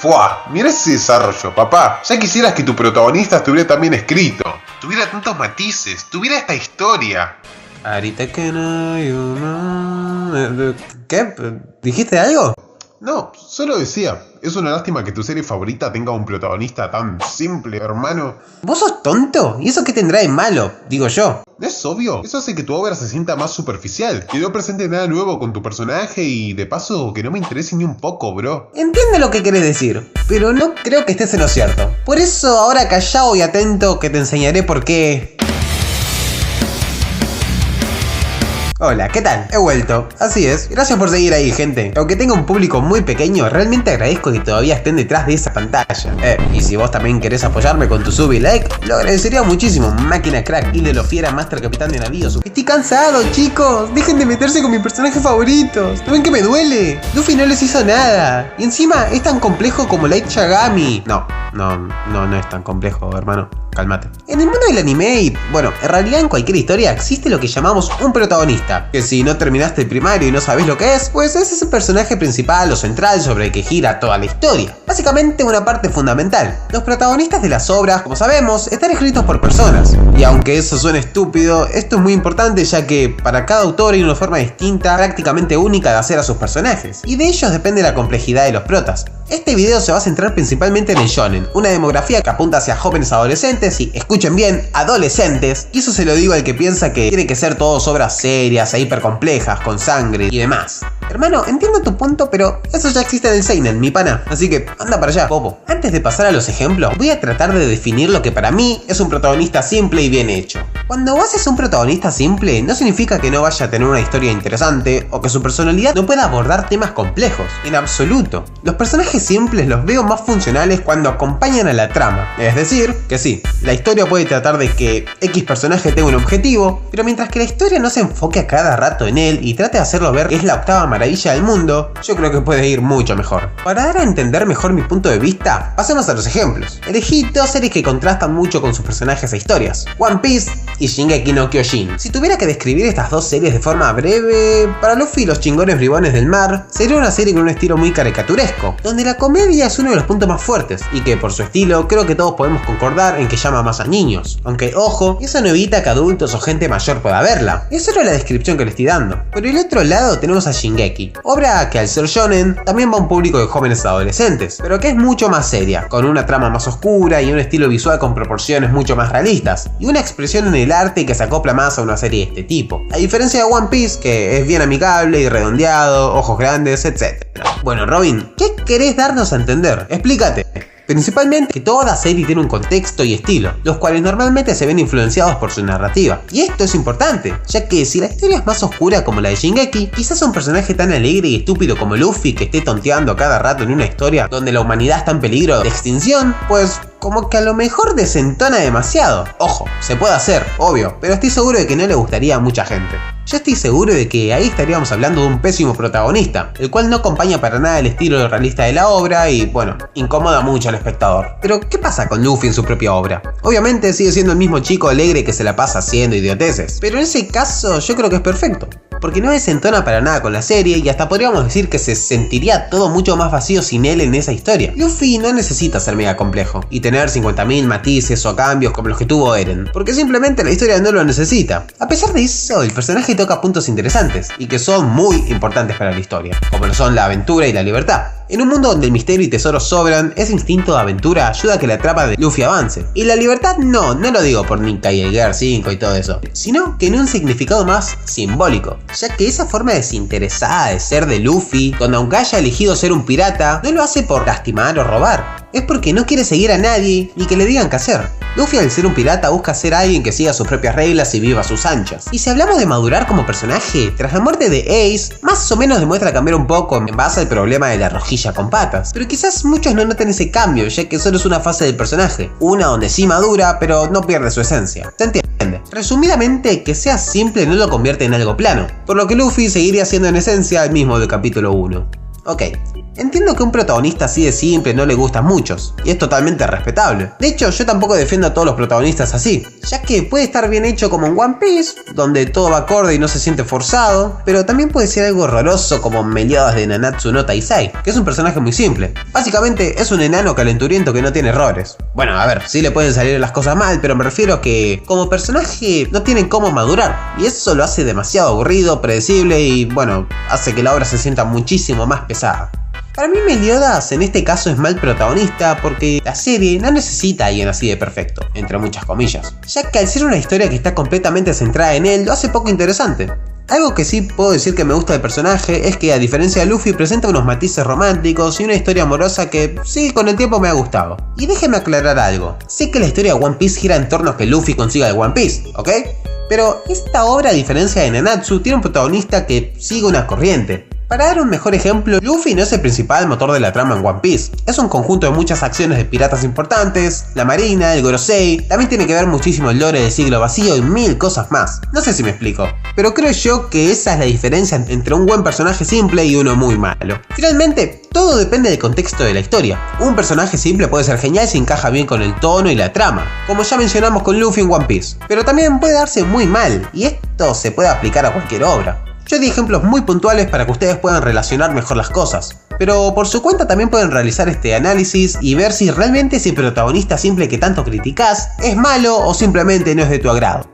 ¡Fua! Mira ese desarrollo, papá. Ya quisieras que tu protagonista estuviera tan bien escrito. Tuviera tantos matices, tuviera esta historia. ¿Qué? ¿Dijiste algo? No, solo decía, es una lástima que tu serie favorita tenga un protagonista tan simple, hermano. ¿Vos sos tonto? ¿Y eso qué tendrá de malo? Digo yo. Es obvio, eso hace que tu obra se sienta más superficial, que no presente nada nuevo con tu personaje y de paso que no me interese ni un poco, bro. Entiendo lo que querés decir, pero no creo que estés en lo cierto. Por eso ahora callado y atento que te enseñaré por qué. Hola, ¿qué tal? He vuelto. Así es, gracias por seguir ahí, gente. Aunque tenga un público muy pequeño, realmente agradezco que todavía estén detrás de esa pantalla. Y si vos también querés apoyarme con tu sub y like, lo agradecería muchísimo. Máquina crack, Hilde lo fiera, master capitán de navíos. Estoy cansado, chicos. Dejen de meterse con mis personajes favoritos. ¿No ven que me duele? Luffy no les hizo nada. Y encima es tan complejo como Light Yagami. No es tan complejo, hermano. Cálmate. En el mundo del anime y, bueno, en realidad en cualquier historia existe lo que llamamos un protagonista. Que si no terminaste el primario y no sabés lo que es, pues ese es el personaje principal o central sobre el que gira toda la historia. Básicamente una parte fundamental. Los protagonistas de las obras, como sabemos, están escritos por personas. Y aunque eso suene estúpido, esto es muy importante ya que para cada autor hay una forma distinta, prácticamente única de hacer a sus personajes. Y de ellos depende la complejidad de los protas. Este video se va a centrar principalmente en el shonen, una demografía que apunta hacia jóvenes adolescentes y, escuchen bien, adolescentes. Y eso se lo digo al que piensa que tiene que ser todos obras serias e hipercomplejas, con sangre y demás. Hermano, entiendo tu punto, pero eso ya existe en el seinen, mi pana. Así que, anda para allá, bobo. Antes de pasar a los ejemplos, voy a tratar de definir lo que para mí es un protagonista simple y bien hecho. Cuando haces un protagonista simple, no significa que no vaya a tener una historia interesante o que su personalidad no pueda abordar temas complejos. En absoluto. Los personajes simples los veo más funcionales cuando acompañan a la trama. Es decir, que sí, la historia puede tratar de que X personaje tenga un objetivo, pero mientras que la historia no se enfoque a cada rato en él y trate de hacerlo ver que es la octava maravilla del mundo, yo creo que puede ir mucho mejor. Para dar a entender mejor mi punto de vista, pasemos a los ejemplos. Elegí dos series que contrastan mucho con sus personajes e historias: One Piece y Shingeki no Kyojin. Si tuviera que describir estas dos series de forma breve, para Luffy y los chingones bribones del mar, sería una serie con un estilo muy caricaturesco, donde la comedia es uno de los puntos más fuertes, y que por su estilo creo que todos podemos concordar en que llama más a niños. Aunque, ojo, eso no evita que adultos o gente mayor pueda verla. Es solo la descripción que le estoy dando. Por el otro lado tenemos a Shingeki, obra que al ser shonen también va a un público de jóvenes adolescentes, pero que es mucho más seria, con una trama más oscura y un estilo visual con proporciones mucho más realistas, y una expresión en el arte que se acopla más a una serie de este tipo. A diferencia de One Piece, que es bien amigable y redondeado, ojos grandes, etc. Bueno, Robin, ¿qué querés darnos a entender? Explícate. Principalmente que toda serie tiene un contexto y estilo, los cuales normalmente se ven influenciados por su narrativa. Y esto es importante, ya que si la historia es más oscura como la de Shingeki, quizás un personaje tan alegre y estúpido como Luffy que esté tonteando cada rato en una historia donde la humanidad está en peligro de extinción, pues como que a lo mejor desentona demasiado. Ojo, se puede hacer, obvio, pero estoy seguro de que no le gustaría a mucha gente. Yo estoy seguro de que ahí estaríamos hablando de un pésimo protagonista, el cual no acompaña para nada el estilo realista de la obra y, bueno, incomoda mucho al espectador. Pero, ¿qué pasa con Luffy en su propia obra? Obviamente sigue siendo el mismo chico alegre que se la pasa haciendo idioteces, pero en ese caso yo creo que es perfecto, porque no desentona para nada con la serie y hasta podríamos decir que se sentiría todo mucho más vacío sin él en esa historia. Luffy no necesita ser mega complejo y tener 50.000 matices o cambios como los que tuvo Eren, porque simplemente la historia no lo necesita. A pesar de eso, el personaje toca puntos interesantes y que son muy importantes para la historia, como lo son la aventura y la libertad. En un mundo donde el misterio y tesoros sobran, ese instinto de aventura ayuda a que la trama de Luffy avance. Y la libertad no lo digo por Nika y el Gear 5 y todo eso, sino que en un significado más simbólico, ya que esa forma desinteresada de ser de Luffy, donde aunque haya elegido ser un pirata, no lo hace por lastimar o robar. Es porque no quiere seguir a nadie ni que le digan qué hacer. Luffy, al ser un pirata, busca ser alguien que siga sus propias reglas y viva a sus anchas. Y si hablamos de madurar como personaje, tras la muerte de Ace, más o menos demuestra cambiar un poco en base al problema de la rojilla con patas. Pero quizás muchos no noten ese cambio, ya que solo es una fase del personaje. Una donde sí madura, pero no pierde su esencia. ¿Se entiende? Resumidamente, que sea simple no lo convierte en algo plano, por lo que Luffy seguiría siendo en esencia el mismo del capítulo 1. Ok, entiendo que un protagonista así de simple no le gusta a muchos, y es totalmente respetable. De hecho, yo tampoco defiendo a todos los protagonistas así, ya que puede estar bien hecho como en One Piece, donde todo va acorde y no se siente forzado, pero también puede ser algo horroroso como Meliodas de Nanatsu no Taizai, que es un personaje muy simple. Básicamente es un enano calenturiento que no tiene errores. Bueno, a ver, sí le pueden salir las cosas mal, pero me refiero a que como personaje no tienen cómo madurar, y eso lo hace demasiado aburrido, predecible y bueno, hace que la obra se sienta muchísimo más pesada. Para mí Meliodas en este caso es mal protagonista porque la serie no necesita a alguien así de perfecto, entre muchas comillas, ya que al ser una historia que está completamente centrada en él lo hace poco interesante. Algo que sí puedo decir que me gusta del personaje es que a diferencia de Luffy presenta unos matices románticos y una historia amorosa que sí con el tiempo me ha gustado. Y déjeme aclarar algo, sé que la historia de One Piece gira en torno a que Luffy consiga el One Piece, ¿ok? Pero esta obra a diferencia de Nanatsu tiene un protagonista que sigue una corriente. Para dar un mejor ejemplo, Luffy no es el principal motor de la trama en One Piece. Es un conjunto de muchas acciones de piratas importantes, la marina, el Gorosei, también tiene que ver muchísimo el lore del siglo vacío y mil cosas más. No sé si me explico, pero creo yo que esa es la diferencia entre un buen personaje simple y uno muy malo. Finalmente, todo depende del contexto de la historia. Un personaje simple puede ser genial si encaja bien con el tono y la trama, como ya mencionamos con Luffy en One Piece, pero también puede darse muy mal, y esto se puede aplicar a cualquier obra. Yo di ejemplos muy puntuales para que ustedes puedan relacionar mejor las cosas, pero por su cuenta también pueden realizar este análisis y ver si realmente ese protagonista simple que tanto criticás es malo o simplemente no es de tu agrado.